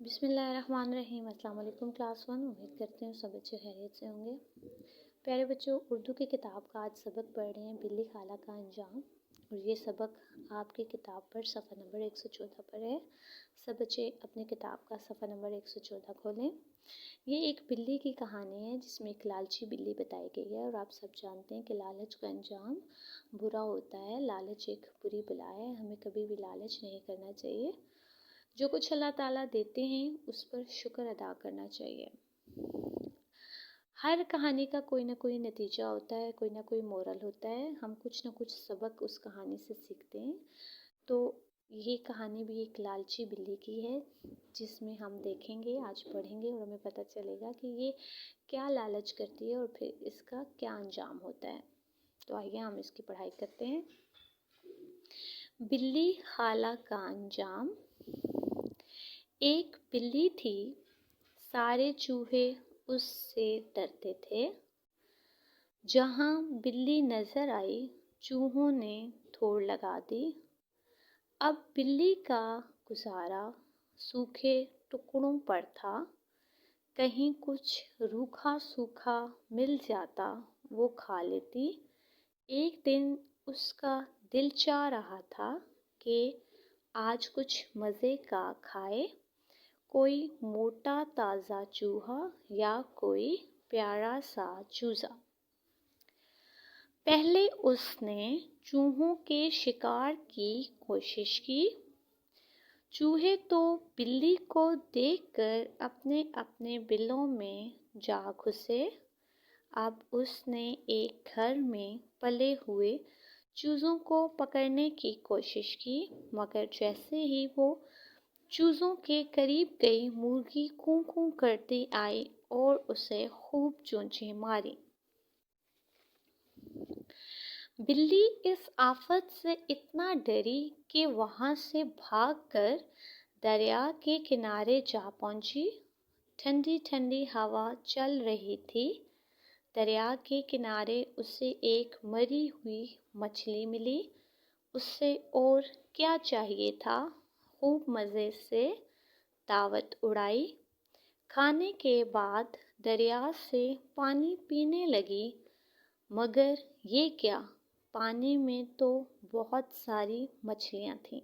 بسم اللہ الرحمن الرحیم۔ السلام علیکم کلاس 1۔ امید کرتے ہیں سب بچے خیریت سے ہوں گے۔ پیارے بچوں، اردو کی کتاب کا آج سبق پڑھ رہے ہیں بلی خالہ کا انجام، اور یہ سبق آپ کی کتاب پر صفحہ نمبر 114 پر ہے۔ سب بچے اپنی کتاب کا صفحہ نمبر 114 کھولیں۔ یہ ایک بلی کی کہانی ہے جس میں ایک لالچی بلی بتائی گئی ہے، اور آپ سب جانتے ہیں کہ لالچ کا انجام برا ہوتا ہے۔ لالچ ایک بری بلا ہے، ہمیں کبھی بھی لالچ نہیں کرنا چاہیے۔ جو کچھ اللہ تعالیٰ دیتے ہیں اس پر شکر ادا کرنا چاہیے۔ ہر کہانی کا کوئی نہ کوئی نتیجہ ہوتا ہے، کوئی نہ کوئی مورل ہوتا ہے، ہم کچھ نہ کچھ سبق اس کہانی سے سیکھتے ہیں۔ تو یہ کہانی بھی ایک لالچی بلی کی ہے جس میں ہم دیکھیں گے، آج پڑھیں گے، اور ہمیں پتہ چلے گا کہ یہ کیا لالچ کرتی ہے اور پھر اس کا کیا انجام ہوتا ہے۔ تو آئیے ہم اس کی پڑھائی کرتے ہیں۔ بلی خالہ کا انجام۔ ایک بلی تھی، سارے چوہے اس سے ڈرتے تھے۔ جہاں بلی نظر آئی چوہوں نے دوڑ لگا دی۔ اب بلی کا گزارا سوکھے ٹکڑوں پر تھا، کہیں کچھ روکھا سوکھا مل جاتا وہ کھا لیتی۔ ایک دن اس کا دل چاہ رہا تھا کہ آج کچھ مزے کا کھائے، کوئی موٹا تازہ چوہا یا کوئی پیارا سا چوزا۔ پہلے اس نے چوہوں کے شکار کی کوشش کی۔ چوہے تو بلی کو دیکھ کر اپنے اپنے بلوں میں جا گھسے۔ اب اس نے ایک گھر میں پلے ہوئے چوزوں کو پکڑنے کی کوشش کی، مگر جیسے ہی وہ چوزوں کے قریب گئی، مرغی کوں کوں کرتی آئی اور اسے خوب چونچیں ماریں۔ بلی اس آفت سے اتنا ڈری کہ وہاں سے بھاگ کر دریا کے کنارے جا پہنچی۔ ٹھنڈی ٹھنڈی ہوا چل رہی تھی۔ دریا کے کنارے اسے ایک مری ہوئی مچھلی ملی۔ اسے اور کیا چاہیے تھا، خوب مزے سے دعوت اڑائی۔ کھانے کے بعد دریا سے پانی پینے لگی، مگر یہ کیا، پانی میں تو بہت ساری مچھلیاں تھیں۔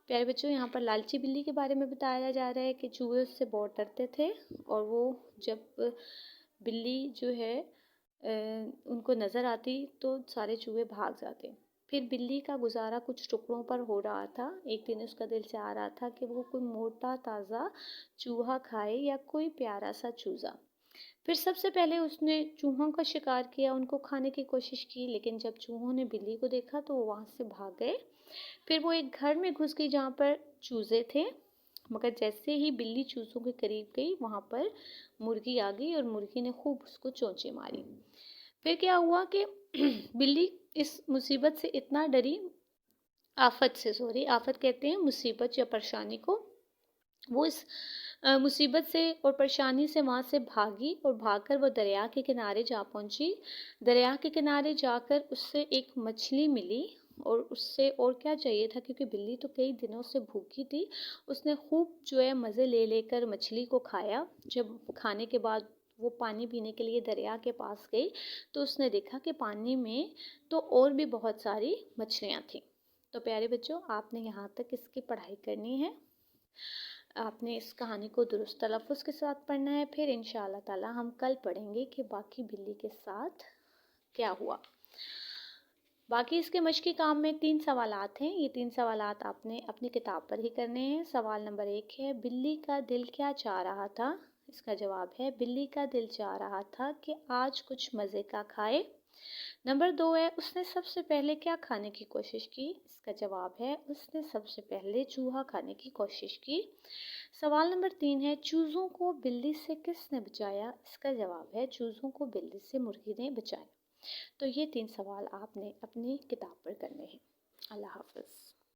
پیارے بچوں، یہاں پر لالچی بلی کے بارے میں بتایا جا رہا ہے کہ چوہے اس سے بہت ڈرتے تھے، اور وہ جب بلی جو ہے ان کو نظر آتی تو سارے چوہے بھاگ جاتے۔ پھر بلی کا گزارا کچھ ٹکڑوں پر ہو رہا تھا۔ ایک دن اس کا دل چاہ رہا تھا کہ وہ کوئی موٹا تازہ چوہا کھائے یا کوئی پیارا سا چوزا۔ پھر سب سے پہلے اس نے چوہوں کا شکار کیا، ان کو کھانے کی کوشش کی، لیکن جب چوہوں نے بلی کو دیکھا تو وہ وہاں سے بھاگ گئے۔ پھر وہ ایک گھر میں گھس گئی جہاں پر چوزے تھے، مگر جیسے ہی بلی چوزوں کے قریب گئی وہاں پر مرغی آ گئی اور مرغی نے خوب اس کو چونچیں ماری۔ پھر کیا ہوا کہ بلی اس مصیبت سے اتنا ڈری، آفت کہتے ہیں مصیبت یا پریشانی کو، وہ اس مصیبت سے اور پریشانی سے وہاں سے بھاگی، اور بھاگ کر وہ دریا کے کنارے جا پہنچی۔ دریا کے کنارے جا کر اس سے ایک مچھلی ملی، اور اس سے اور کیا چاہیے تھا، کیونکہ بلی تو کئی دنوں سے بھوکی تھی۔ اس نے خوب جو ہے مزے لے لے کر مچھلی کو کھایا۔ جب کھانے کے بعد وہ پانی پینے کے لیے دریا کے پاس گئی تو اس نے دیکھا کہ پانی میں تو اور بھی بہت ساری مچھلیاں تھیں۔ تو پیارے بچوں، آپ نے یہاں تک اس کی پڑھائی کرنی ہے۔ آپ نے اس کہانی کو درست تلفظ کے ساتھ پڑھنا ہے۔ پھر انشاءاللہ تعالی ہم کل پڑھیں گے کہ باقی بلی کے ساتھ کیا ہوا۔ باقی اس کے مشقی کام میں 3 سوالات ہیں۔ یہ 3 سوالات آپ نے اپنی کتاب پر ہی کرنے ہیں۔ سوال نمبر 1 ہے، بلی کا دل کیا چاہ رہا تھا؟ اس کا جواب ہے، بلی کا دل چاہ رہا تھا کہ آج کچھ مزے کا کھائے۔ نمبر 2 ہے، اس نے سب سے پہلے کیا کھانے کی کوشش کی؟ اس کا جواب ہے، اس نے سب سے پہلے چوہا کھانے کی کوشش کی۔ سوال نمبر 3 ہے، چوزوں کو بلی سے کس نے بچایا؟ اس کا جواب ہے، چوزوں کو بلی سے مرغی نے بچایا۔ تو یہ 3 سوال آپ نے اپنی کتاب پر کرنے ہیں۔ اللہ حافظ۔